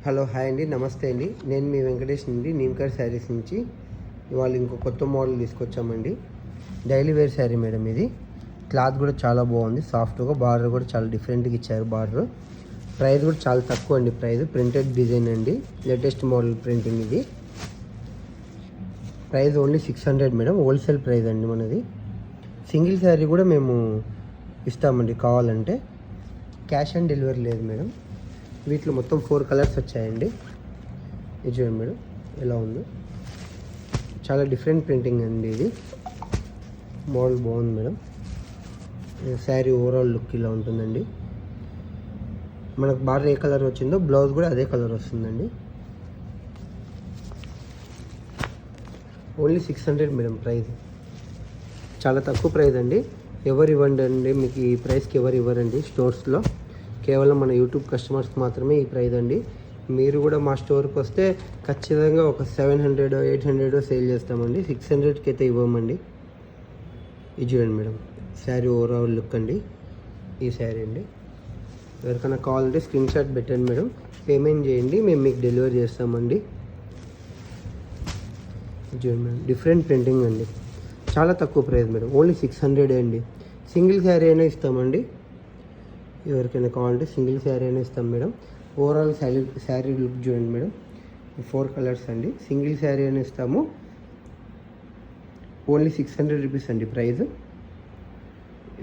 Hello hi అండి, నమస్తే అండి. నేను మీ వెంకటేష్ నుండి నీమ్కర్ శారీస్ నుంచి ఇవాళ ఇంకో కొత్త మోడల్ తీసుకొచ్చామండి. Daily wear sari madam. ఇది క్లాత్ కూడా చాలా బాగుంది, సాఫ్ట్గా. బార్డర్ కూడా చాలా డిఫరెంట్గా ఇచ్చారు. బార్డర్ ప్రైస్ కూడా చాలా తక్కువ అండి. ప్రైస్ ప్రింటెడ్ డిజైన్ అండి, లేటెస్ట్ మోడల్ ప్రింటింగ్. ఇది price only 600 madam. Wholesale price అండి మనది. సింగిల్ శారీ కూడా మేము ఇస్తామండి కావాలంటే. క్యాష్ ఆన్ డెలివరీ లేదు మేడం. వీటిలో మొత్తం 4 కలర్స్ వచ్చాయండి. ఇది చూడండి మేడం ఎలా ఉందో. చాలా డిఫరెంట్ ప్రింటింగ్ అండి. ఇది మోడల్ బాగుంది మేడం. శారీ ఓవరాల్ లుక్ ఇలా ఉంటుందండి. మనకు బార్డర్ ఏ కలర్ వచ్చిందో బ్లౌజ్ కూడా అదే కలర్ వస్తుందండి. Only 600 madam. ప్రైస్ చాలా తక్కువ ప్రైస్ అండి. ఎవరు ఇవ్వండి అండి, మీకు ఈ ప్రైస్కి ఎవరు ఇవ్వరండి స్టోర్స్లో. కేవలం మన యూట్యూబ్ కస్టమర్స్కి మాత్రమే ఈ ప్రైస్ అండి. మీరు కూడా మా స్టోర్కి వస్తే ఖచ్చితంగా ఒక 700 800 సేల్ చేస్తామండి. 600కి అయితే ఇవ్వమండి. ఇది చూడండి మేడం, శారీ ఓవరాల్ లుక్ అండి. ఈ శారీ అండి. ఎవరికైనా కావాలంటే స్క్రీన్ షాట్ పెట్టండి మేడం. పేమెంట్ చేయండి, మేము మీకు డెలివరీ చేస్తామండి. ఇది చూడండి మేడం, డిఫరెంట్ ప్రింటింగ్ అండి. చాలా తక్కువ ప్రైస్ మేడం. ఓన్లీ 600 అండి. సింగిల్ శారీ అయినా ఇస్తామండి. ఎవరికైనా కావాలంటే సింగిల్ శారీ అయినా ఇస్తాం మేడం. ఓవరాల్ శారీ లుక్ చూడండి మేడం. 4 కలర్స్ అండి. సింగిల్ శారీ అయినా ఇస్తాము. ఓన్లీ 600 రూపీస్ అండి ప్రైస్.